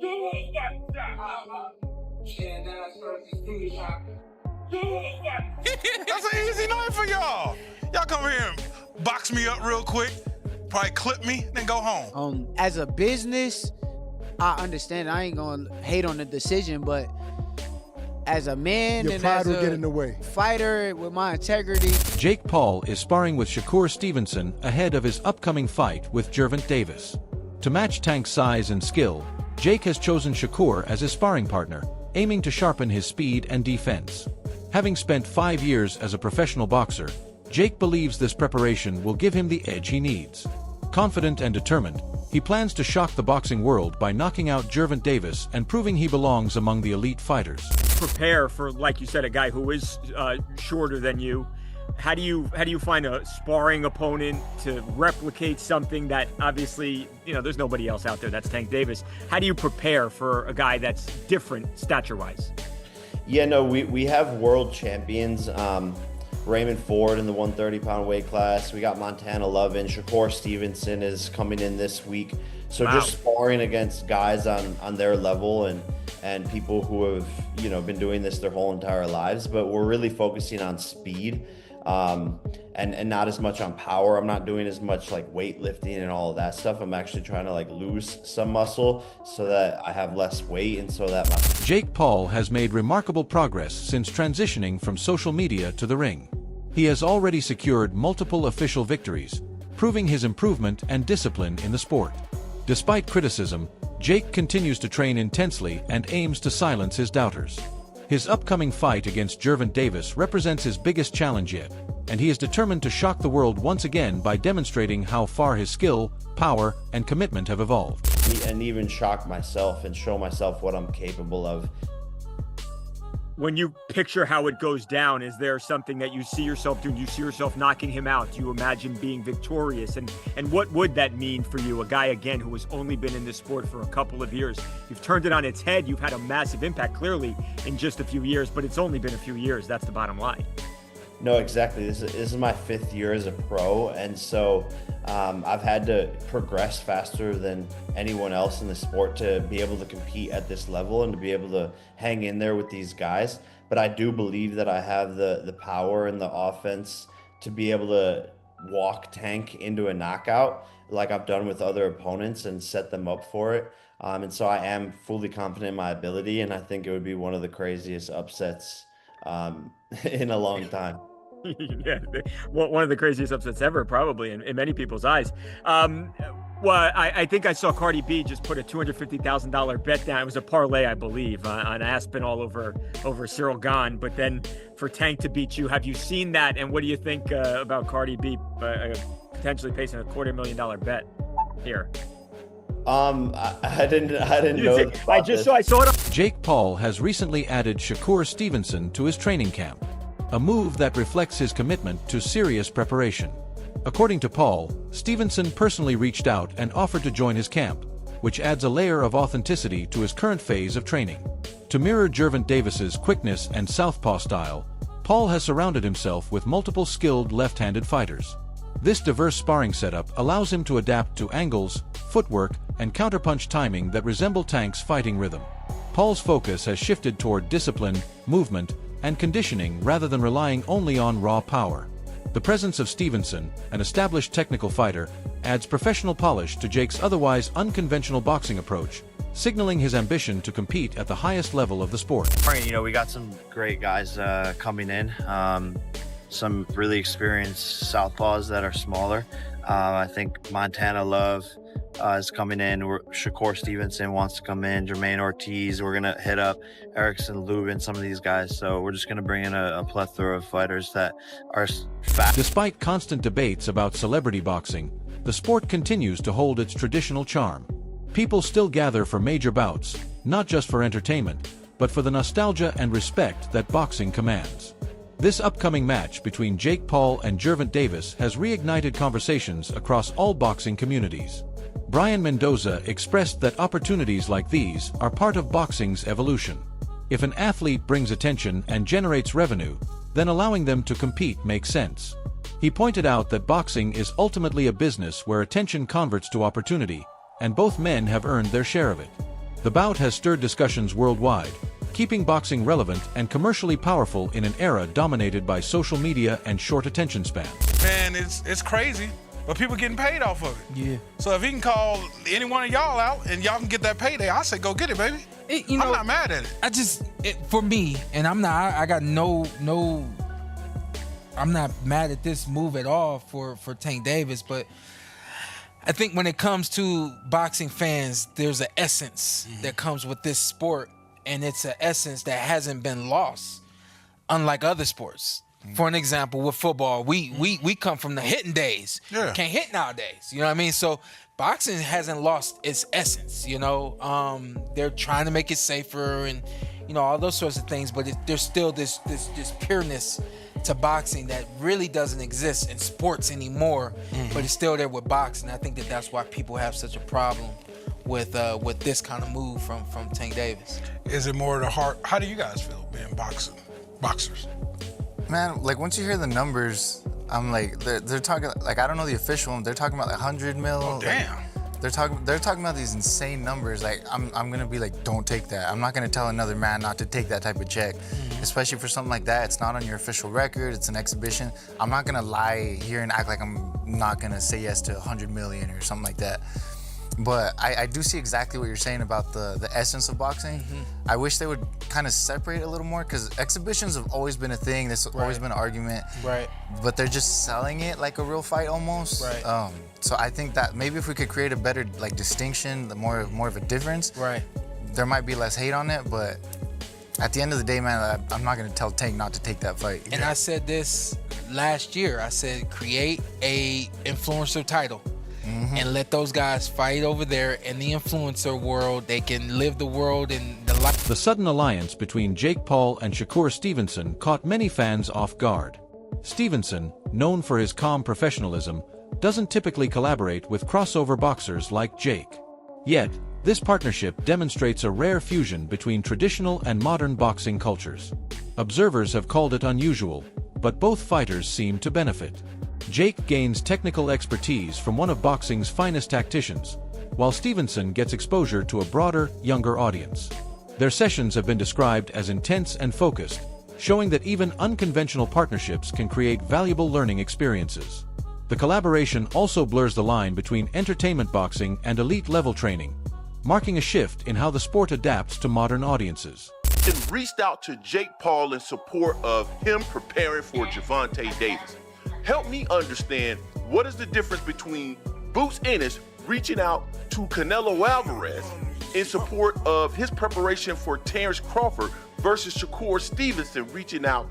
That's an easy night for y'all. Y'all come here and box me up real quick, probably clip me, then go home. As a business, I understand. I ain't gonna hate on the decision, but as a man Your and pride as will a get in the way. fighter with my integrity. Jake Paul is sparring with Shakur Stevenson ahead of his upcoming fight with Gervonta Davis. To match Tank's size and skill, Jake has chosen Shakur as his sparring partner, aiming to sharpen his speed and defense. Having spent 5 years as a professional boxer, Jake believes this preparation will give him the edge he needs. Confident and determined, he plans to shock the boxing world by knocking out Gervonta Davis and proving he belongs among the elite fighters. Prepare for, like you said, a guy who is shorter than you. How do you find a sparring opponent to replicate something that obviously, there's nobody else out there that's Tank Davis? How do you prepare for a guy that's different stature-wise? Yeah, no, we have world champions. Raymond Ford in the 130-pound weight class. We got Montana Lovin. Shakur Stevenson is coming in this week. So Wow. Just sparring against guys on their level and people who have, been doing this their whole entire lives. But we're really focusing on speed and not as much on power. I'm not doing as much like weightlifting and all of that stuff. I'm actually trying to lose some muscle so that I have less weight and so that Jake Paul has made remarkable progress since transitioning from social media to the ring. He has already secured multiple official victories, proving his improvement and discipline in the sport. Despite criticism, Jake continues to train intensely and aims to silence his doubters. His upcoming fight against Gervonta Davis represents his biggest challenge yet, and he is determined to shock the world once again by demonstrating how far his skill, power, and commitment have evolved. and even shock myself and show myself what I'm capable of. When you picture how it goes down, is there something that you see yourself doing? Do you see yourself knocking him out? Do you imagine being victorious? And what would that mean for you? A guy, again, who has only been in this sport for a couple of years. You've turned it on its head. You've had a massive impact, clearly, in just a few years, but it's only been a few years. That's the bottom line. No, exactly. This is my 5th year as a pro, and so I've had to progress faster than anyone else in the sport to be able to compete at this level and to be able to hang in there with these guys. But I do believe that I have the power and the offense to be able to walk Tank into a knockout like I've done with other opponents and set them up for it. And so I am fully confident in my ability, and I think it would be one of the craziest upsets in a long time. Yeah, one of the craziest upsets ever, probably, in many people's eyes. Well, I think I saw Cardi B just put a $250,000 bet down. It was a parlay, I believe, on Aspen all over Cyril Gahn. But then for Tank to beat you, have you seen that? And what do you think about Cardi B potentially placing a $250,000 bet here? I didn't know. I saw it. Jake Paul has recently added Shakur Stevenson to his training camp, a move that reflects his commitment to serious preparation. According to Paul, Stevenson personally reached out and offered to join his camp, which adds a layer of authenticity to his current phase of training. To mirror Gervonta Davis's quickness and southpaw style, Paul has surrounded himself with multiple skilled left-handed fighters. This diverse sparring setup allows him to adapt to angles, footwork, and counterpunch timing that resemble Tank's fighting rhythm. Paul's focus has shifted toward discipline, movement, and conditioning rather than relying only on raw power. The presence of Stevenson, an established technical fighter, adds professional polish to Jake's otherwise unconventional boxing approach, signaling his ambition to compete at the highest level of the sport. We got some great guys coming in, some really experienced southpaws that are smaller. I think Montana Love is coming in. Shakur Stevenson wants to come in. Jermaine Ortiz. We're gonna hit up Erickson Lubin, some of these guys. So we're just gonna bring in a plethora of fighters that are fast. Despite constant debates about celebrity boxing, the sport continues to hold its traditional charm. People still gather for major bouts, not just for entertainment, but for the nostalgia and respect that boxing commands. This upcoming match between Jake Paul and Gervonta Davis has reignited conversations across all boxing communities. Brian Mendoza expressed that opportunities like these are part of boxing's evolution. If an athlete brings attention and generates revenue, then allowing them to compete makes sense. He pointed out that boxing is ultimately a business where attention converts to opportunity, and both men have earned their share of it. The bout has stirred discussions worldwide, keeping boxing relevant and commercially powerful in an era dominated by social media and short attention spans. Man, it's crazy, but people getting paid off of it. Yeah. So if he can call any one of y'all out and y'all can get that payday, I say go get it, baby. You know, I'm not mad at it. For me, and I'm not, I got no, I'm not mad at this move at all for Tank Davis, but I think when it comes to boxing fans, there's an essence that comes with this sport, and it's an essence that hasn't been lost, unlike other sports. For an example, with football, we come from the hitting days. Yeah. Can't hit nowadays. You know what I mean? So boxing hasn't lost its essence. You know, they're trying to make it safer and all those sorts of things, but there's still this pureness to boxing that really doesn't exist in sports anymore, but it's still there with boxing. I think that's why people have such a problem with this kind of move from Tank Davis. Is it more the heart? How do you guys feel being boxers? Man, like once you hear the numbers, I'm like, they're talking, like I don't know the official one, they're talking about like 100 mil. Oh, damn. They're talking about these insane numbers. Like I'm gonna be like, don't take that. I'm not gonna tell another man not to take that type of check, especially for something like that. It's not on your official record. It's an exhibition. I'm not gonna lie here and act like I'm not gonna say yes to 100 million or something like that. But I do see exactly what you're saying about the essence of boxing. I wish they would kind of separate a little more, because exhibitions have always been a thing. There's always been an argument. Right. But they're just selling it like a real fight almost. Right. So I think that maybe if we could create a better like distinction, more of a difference. Right. There might be less hate on it, but at the end of the day, man, I'm not gonna tell Tank not to take that fight. And I said this last year. I said create a influencer title. And let those guys fight over there in the influencer world. They can live the world in the life. The sudden alliance between Jake Paul and Shakur Stevenson caught many fans off guard. Stevenson, known for his calm professionalism, doesn't typically collaborate with crossover boxers like Jake. Yet, this partnership demonstrates a rare fusion between traditional and modern boxing cultures. Observers have called it unusual, but both fighters seem to benefit. Jake gains technical expertise from one of boxing's finest tacticians, while Stevenson gets exposure to a broader, younger audience. Their sessions have been described as intense and focused, showing that even unconventional partnerships can create valuable learning experiences. The collaboration also blurs the line between entertainment boxing and elite-level training, marking a shift in how the sport adapts to modern audiences. And reached out to Jake Paul in support of him preparing for Gervonta Davis. Help me understand, what is the difference between Boots Ennis reaching out to Canelo Alvarez in support of his preparation for Terrence Crawford versus Shakur Stevenson reaching out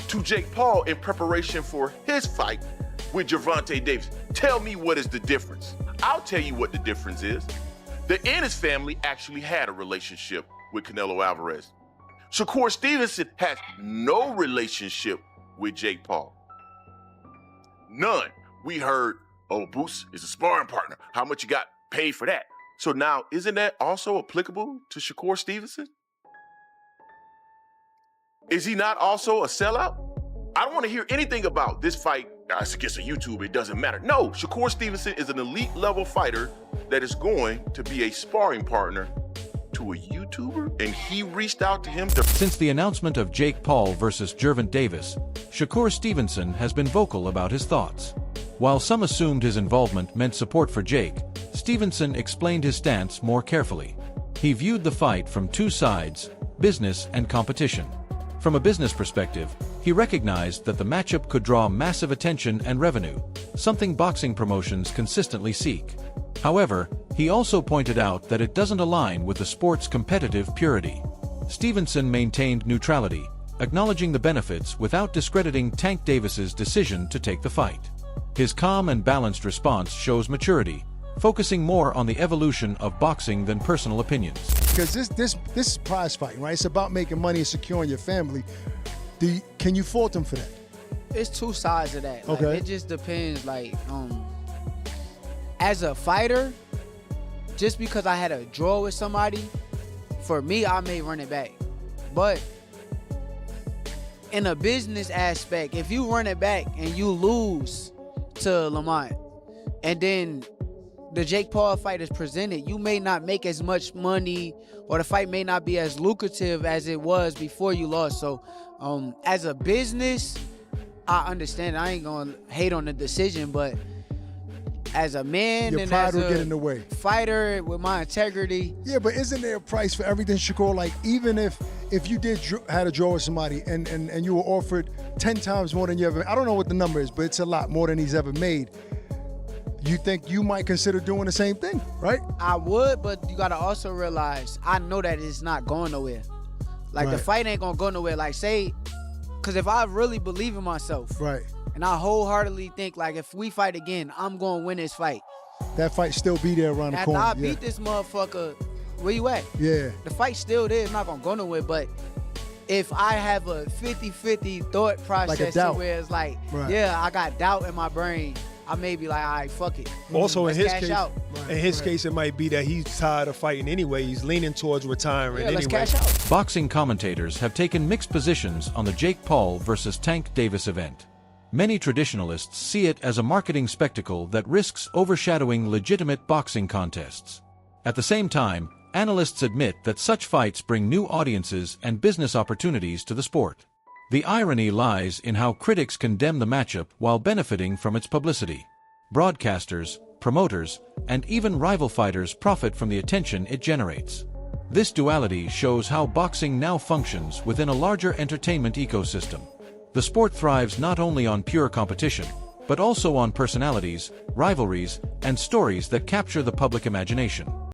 to Jake Paul in preparation for his fight with Gervonta Davis? Tell me, what is the difference? I'll tell you what the difference is. The Ennis family actually had a relationship with Canelo Alvarez. Shakur Stevenson has no relationship with Jake Paul. None. We heard, oh, Boots is a sparring partner. How much you got paid for that? So now, isn't that also applicable to Shakur Stevenson? Is he not also a sellout? I don't want to hear anything about this fight. It's against a YouTuber, it doesn't matter. No, Shakur Stevenson is an elite level fighter that is going to be a sparring partner to a YouTuber, and he reached out to him to... Since the announcement of Jake Paul versus Gervonta Davis, Shakur Stevenson has been vocal about his thoughts. While some assumed his involvement meant support for Jake, Stevenson explained his stance more carefully. He viewed the fight from two sides, business and competition. From a business perspective, he recognized that the matchup could draw massive attention and revenue, something boxing promotions consistently seek. However, he also pointed out that it doesn't align with the sport's competitive purity. Stevenson maintained neutrality, acknowledging the benefits without discrediting Tank Davis's decision to take the fight. His calm and balanced response shows maturity, focusing more on the evolution of boxing than personal opinions. Because this is prize fighting, right? It's about making money and securing your family. Can you fault them for that? It's two sides of that. Like, Okay. it just depends. Like, as a fighter, just because I had a draw with somebody, for me, I may run it back. But in a business aspect, if you run it back and you lose to Lamont, and then the Jake Paul fight is presented, you may not make as much money, or the fight may not be as lucrative as it was before you lost. So, as a business, I understand. I ain't gonna hate on the decision, but as a man Your and pride as will a get in the way. fighter with my integrity, Yeah, but isn't there a price for everything, Shakur? Like, even if you had a draw with somebody and you were offered 10 times more than you ever, I don't know what the number is, but it's a lot more than he's ever made. You think you might consider doing the same thing, right? I would, but you gotta also realize, I know that it's not going nowhere. Like, the Right. fight ain't gonna go nowhere. Like, say, because if I really believe in myself, Right. and I wholeheartedly think, like, if we fight again, I'm gonna win this fight. That fight still be there around the After corner. I beat this motherfucker, where you at? Yeah. The fight's still there. It's not gonna go nowhere. But if I have a 50-50 thought process to doubt. where it's like, Right. yeah, I got doubt in my brain, I may be like, all right, fuck it. Also, Let's in his cash case, out. case, it might be that he's tired of fighting anyway. He's leaning towards retiring Yeah, anyway. let's cash out. Boxing commentators have taken mixed positions on the Jake Paul versus Tank Davis event. Many traditionalists see it as a marketing spectacle that risks overshadowing legitimate boxing contests. At the same time, analysts admit that such fights bring new audiences and business opportunities to the sport. The irony lies in how critics condemn the matchup while benefiting from its publicity. Broadcasters, promoters, and even rival fighters profit from the attention it generates. This duality shows how boxing now functions within a larger entertainment ecosystem. The sport thrives not only on pure competition, but also on personalities, rivalries, and stories that capture the public imagination.